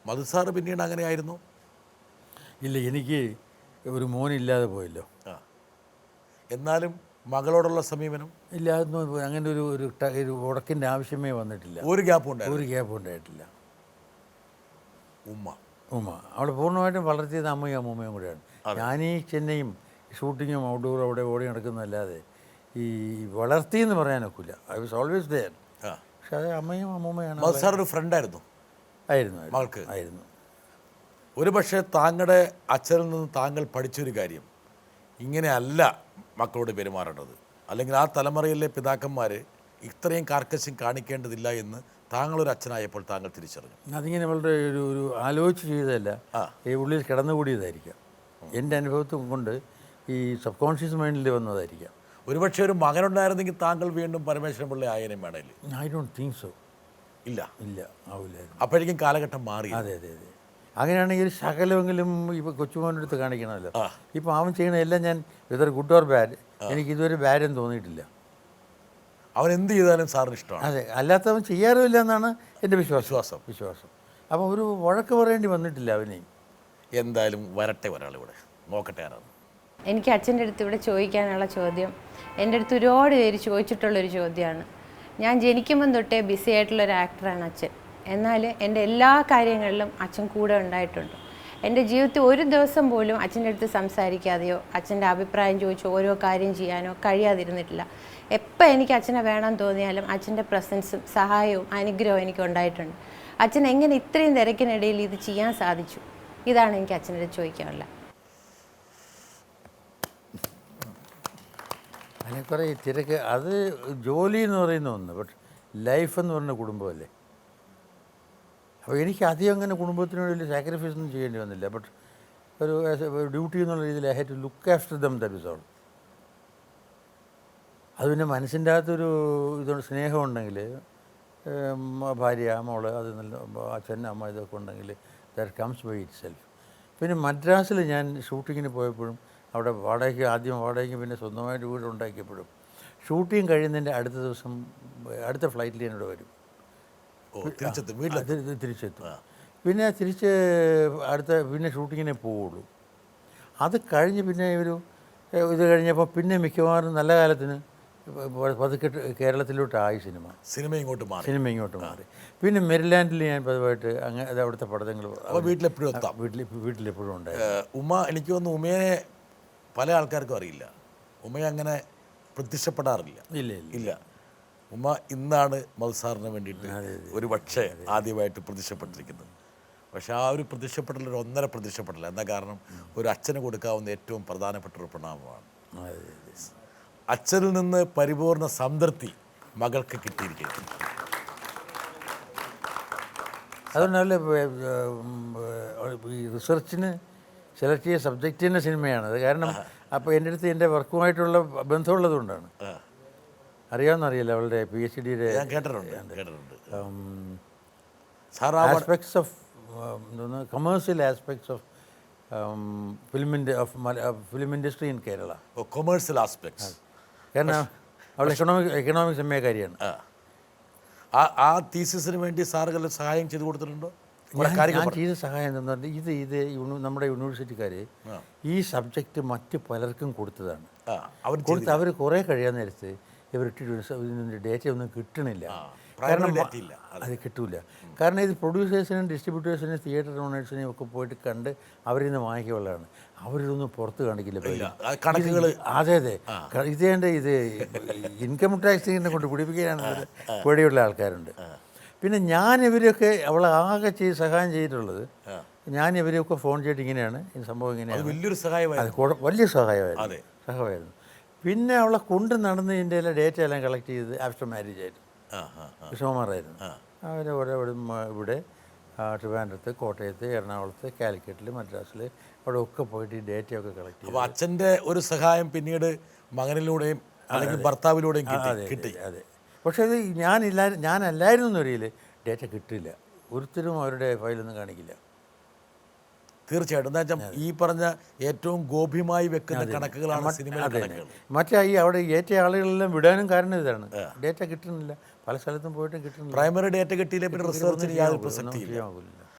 മധു sir പിന്നീട് അങ്ങനെയായിരുന്നു? ഇല്ല, എനിക്ക് ഒരു മോനില്ലാതെ പോയല്ലോ. എന്നാലും മകളോടുള്ള സമീപനം ഇല്ല, അതൊന്നും അങ്ങനെ ഒരു ഉടക്കിൻ്റെ ആവശ്യമേ വന്നിട്ടില്ല. ഒരു ഗ്യാപ്പും ഉണ്ടായിരുന്നു? ഒരു ഗ്യാപ്പ് ഉണ്ടായിട്ടില്ല. ഉമ്മ അവളെ പൂർണ്ണമായിട്ടും വളർത്തിയത് അമ്മയും അമ്മൂമ്മയും കൂടെയാണ്. ഞാനീ ചെന്നൈയും ഷൂട്ടിങ്ങും ഔട്ട്ഡോറും അവിടെ ഓടി നടക്കുന്നതല്ലാതെ ഈ വളർത്തിയെന്ന് പറയാനൊക്കില്ല. I was always there. പക്ഷെ അത് അമ്മയും അമ്മൂമ്മയാണ്. മധു സാറൊരു ഫ്രണ്ടായിരുന്നു? ആയിരുന്നു മകൾക്ക് ആയിരുന്നു. ഒരു പക്ഷേ താങ്കളുടെ അച്ഛനിൽ നിന്ന് താങ്കൾ പഠിച്ചൊരു കാര്യം, ഇങ്ങനെയല്ല മക്കളോട് പെരുമാറേണ്ടത്, അല്ലെങ്കിൽ ആ തലമുറയിലെ പിതാക്കന്മാർ ഇത്രയും കാർക്കശ്യം കാണിക്കേണ്ടതില്ല എന്ന് താങ്കളൊരു അച്ഛനായപ്പോൾ താങ്കൾ തിരിച്ചറിഞ്ഞു? അതിങ്ങനെ വളരെ ഒരു ആലോചിച്ച് ചെയ്തതല്ല, ഈ ഉള്ളിൽ കിടന്നുകൂടിയതായിരിക്കാം. എൻ്റെ അനുഭവത്തും കൊണ്ട് ഈ സബ് കോൺഷ്യസ് മൈൻഡിൽ വന്നതായിരിക്കാം. ഒരുപക്ഷെ ഒരു മകനുണ്ടായിരുന്നെങ്കിൽ താങ്കൾ വീണ്ടും പരമേശ്വരൻ പിള്ള ആയനം വേണേൽ? I don't think so. ഇല്ല ആവില്ലായിരുന്നു. അപ്പോഴേക്കും കാലഘട്ടം മാറി. അതെ. അങ്ങനെയാണെങ്കിൽ ശകലമെങ്കിലും ഇപ്പോൾ കൊച്ചുമോൻ്റെ അടുത്ത് കാണിക്കണമല്ലോ. ഇപ്പോൾ അവൻ ചെയ്യണതെല്ലാം ഞാൻ വെദർ ഗുഡ് ഓർ ബാഡ്, എനിക്ക് ഇതുവരെ ബാഡ് എന്ന് തോന്നിയിട്ടില്ല. അവൻ എന്ത് ചെയ്താലും സാറിന് ഇഷ്ടമാണ്? അതെ, അല്ലാത്തവൻ ചെയ്യാറുമില്ല എന്നാണ് എൻ്റെ വിശ്വാസം. അപ്പോൾ ഒരു വഴക്ക് പറയേണ്ടി വന്നിട്ടില്ല അവനെയും. എന്തായാലും വരട്ടെ ഒരാളിവിടെ, നോക്കട്ടെ ആരാണ്. എനിക്ക് അച്ഛൻ്റെ അടുത്ത് ഇവിടെ ചോദിക്കാനുള്ള ചോദ്യം എൻ്റെ അടുത്ത് ഒരുപാട് പേര് ചോദിച്ചിട്ടുള്ളൊരു ചോദ്യമാണ്. ഞാൻ ജനിക്കുമ്പം തൊട്ടേ ബിസി ആയിട്ടുള്ളൊരു ആക്ടറാണ് അച്ഛൻ. എന്നാൽ എൻ്റെ എല്ലാ കാര്യങ്ങളിലും അച്ഛൻ കൂടെ ഉണ്ടായിട്ടുണ്ട്. എൻ്റെ ജീവിതത്തിൽ ഒരു ദിവസം പോലും അച്ഛൻ്റെ അടുത്ത് സംസാരിക്കാതെയോ അച്ഛൻ്റെ അഭിപ്രായം ചോദിച്ചോ ഓരോ കാര്യം ചെയ്യാനോ കഴിയാതിരുന്നിട്ടില്ല. എപ്പോൾ എനിക്ക് അച്ഛനെ വേണം തോന്നിയാലും അച്ഛൻ്റെ പ്രസൻസും സഹായവും അനുഗ്രഹവും എനിക്ക് ഉണ്ടായിട്ടുണ്ട്. അച്ഛൻ എങ്ങനെ ഇത്രയും തിരക്കിനിടയിൽ ഇത് ചെയ്യാൻ സാധിച്ചു? ഇതാണ് എനിക്ക് അച്ഛൻ്റെ അടുത്ത് ചോദിക്കാനുള്ളത്. അങ്ങനെ കുറേ തിരക്ക്, അത് ജോലി എന്ന് പറയുന്ന ഒന്ന്, ബട്ട് ലൈഫ് എന്ന് പറഞ്ഞ കുടുംബമല്ലേ. അപ്പോൾ എനിക്ക് അധികം അങ്ങനെ കുടുംബത്തിനോട് വലിയ സാക്രിഫൈസ് ഒന്നും ചെയ്യേണ്ടി വന്നില്ല. ബട്ട് ഒരു ഡ്യൂട്ടി എന്നുള്ള രീതിയിൽ I have to look after them, that is all. അത് പിന്നെ മനസ്സിൻ്റെ അകത്തൊരു ഇതുകൊണ്ട് സ്നേഹമുണ്ടെങ്കിൽ, ഭാര്യ മോള് അത് നല്ല അച്ഛൻ അമ്മ ഇതൊക്കെ ഉണ്ടെങ്കിൽ that comes by itself. പിന്നെ മദ്രാസിൽ ഞാൻ ഷൂട്ടിങ്ങിന് പോയപ്പോഴും അവിടെ ആദ്യം വാടകയ്ക്ക് പിന്നെ സ്വന്തമായിട്ട് വീട് ഉണ്ടാക്കിയപ്പോഴും ഷൂട്ടിങ് കഴിയുന്നതിൻ്റെ അടുത്ത ദിവസം അടുത്ത ഫ്ലൈറ്റിൽ ഞാനിവിടെ വരും, തിരിച്ചെത്തും. പിന്നെ തിരിച്ച് പിന്നെ ഷൂട്ടിങ്ങിനെ പോവുള്ളൂ. അത് കഴിഞ്ഞ് പിന്നെ ഇത് കഴിഞ്ഞപ്പോൾ പിന്നെ മിക്കവാറും നല്ല കാലത്തിന് പതുക്കെ കേരളത്തിലോട്ടായി സിനിമ ഇങ്ങോട്ട് മാറി. പിന്നെ മെരിലാൻഡിൽ ഞാൻ പതിവായിട്ട് അങ്ങനെ അത് അവിടുത്തെ പഠനങ്ങൾ വീട്ടിലെപ്പോഴും ഉണ്ടായി. ഉമ്മ, എനിക്ക് തോന്നുന്നു ഉമ്മയെ പല ആൾക്കാർക്കും അറിയില്ല. ഉമ്മയെ അങ്ങനെ പ്രത്യക്ഷപ്പെടാറില്ല. ഇല്ല ഉമ്മ ഇന്നാണ് മധു സാറിന് വേണ്ടിയിട്ട് ഒരു പക്ഷേ ആദ്യമായിട്ട് പ്രത്യക്ഷപ്പെട്ടിരിക്കുന്നത്. പക്ഷേ ആ ഒരു പ്രത്യക്ഷപ്പെടൽ ഒരു ഒന്നര പ്രത്യക്ഷപ്പെടല. എന്താ കാരണം? ഒരു അച്ഛന് കൊടുക്കാവുന്ന ഏറ്റവും പ്രധാനപ്പെട്ട ഒരു പ്രണാമമാണ്. അച്ഛനിൽ നിന്ന് പരിപൂർണ സംതൃപ്തി മകൾക്ക് കിട്ടിയിരിക്കുന്നു. അതുകൊണ്ടല്ല ഈ റിസർച്ചിന് സെലക്ട് ചെയ്ത സബ്ജക്റ്റിൻ്റെ സിനിമയാണ് അത്. കാരണം അപ്പോൾ എൻ്റെ അടുത്ത് എൻ്റെ വർക്കുമായിട്ടുള്ള ബന്ധമുള്ളതുകൊണ്ടാണ്. അറിയാമെന്നറിയില്ല, അവളുടെ PhD-യുടെ aspects of commercial aspects of film industry in Kerala. Commercial aspects. കാരണം അവൾ എക്കണോമിക്സ് എം എ കാര്യമാണ്. ആ തീസിസിന് വേണ്ടി സാറുകൾ സഹായം ചെയ്തു കൊടുത്തിട്ടുണ്ടോ? ഞാൻ ചെയ്ത സഹായം എന്താണെന്ന് പറഞ്ഞാൽ ഇത് നമ്മുടെ യൂണിവേഴ്സിറ്റിക്കാർ ഈ സബ്ജക്റ്റ് മറ്റ് പലർക്കും കൊടുത്തതാണ്. അവർ കുറേ കഴിയാൻ നേരത്ത് ഇവർ ഡേറ്റ ഒന്നും കിട്ടണില്ല. കാരണം അത് കിട്ടൂല. കാരണം ഇത് പ്രൊഡ്യൂസേഴ്സിനും ഡിസ്ട്രിബ്യൂട്ടേഴ്സിനും തിയേറ്റർ ഓണേഴ്സിനെയും ഒക്കെ പോയിട്ട് കണ്ട് അവരിൽ നിന്ന് വാങ്ങിക്കുള്ളതാണ്. അവരിതൊന്നും പുറത്ത് കാണിക്കില്ല കണക്കുകൾ. അതെ ഇതേണ്ട ഇത് ഇൻകം ടാക്സിനെ കൊണ്ട് പിടിപ്പിക്കാനാണ് പേടിയുള്ള ആൾക്കാരുണ്ട്. പിന്നെ ഞാൻ ഇവരൊക്കെ അവളെ ആകെ സഹായം ചെയ്തിട്ടുള്ളത്, ഞാൻ ഇവരെയൊക്കെ ഫോൺ ചെയ്തിട്ട് ഇങ്ങനെയാണ് ഈ സംഭവം, ഇങ്ങനെയാണ്. വലിയ സഹായമായിരുന്നു. പിന്നെ അവളെ കൊണ്ട് നടന്ന് ഇതിൻ്റെ എല്ലാം ഡേറ്റ എല്ലാം കളക്ട് ചെയ്ത് ആഫ്റ്റർ മാരേജ് ആയിരുന്നു. കൃഷ്ണകുമാറായിരുന്നു. ഇവിടെ ട്രിവാൻഡ്രത്ത്, കോട്ടയത്ത്, എറണാകുളത്ത്, കാലിക്കറ്റിൽ, മദ്രാസിൽ അവിടെ ഒക്കെ പോയിട്ട് ഈ ഡേറ്റയൊക്കെ കളക്ട് ചെയ്തു. അപ്പോൾ അച്ഛൻ്റെ ഒരു സഹായം പിന്നീട് മകനിലൂടെയും അല്ലെങ്കിൽ ഭർത്താവിലൂടെയും കിട്ടി. അതെ. പക്ഷേ അത് ഞാനല്ലായിരുന്നു എന്നൊരിക്കൽ ഡേറ്റ കിട്ടില്ല. ഒരുത്തരും അവരുടെ ഫയലൊന്നും കാണിക്കില്ല. തീർച്ചയായിട്ടും. എന്താ വെച്ചാൽ ഈ പറഞ്ഞ ഏറ്റവും ഗോപ്യമായി വെക്കുന്ന കണക്കുകളാണ് സിനിമയിലെ കണക്കുകൾ. മറ്റേ അവിടെ ഏറ്റ ആളുകളെല്ലാം വിടാനും കാരണം ഇതാണ്, ഡേറ്റ കിട്ടുന്നില്ല. പല സ്ഥലത്തും പോയിട്ടും കിട്ടുന്നില്ല. പ്രൈമറി ഡേറ്റ കിട്ടിയില്ല പിന്നെ റിസർച്ചിന് യാതൊരു പ്രസക്തിയില്ല.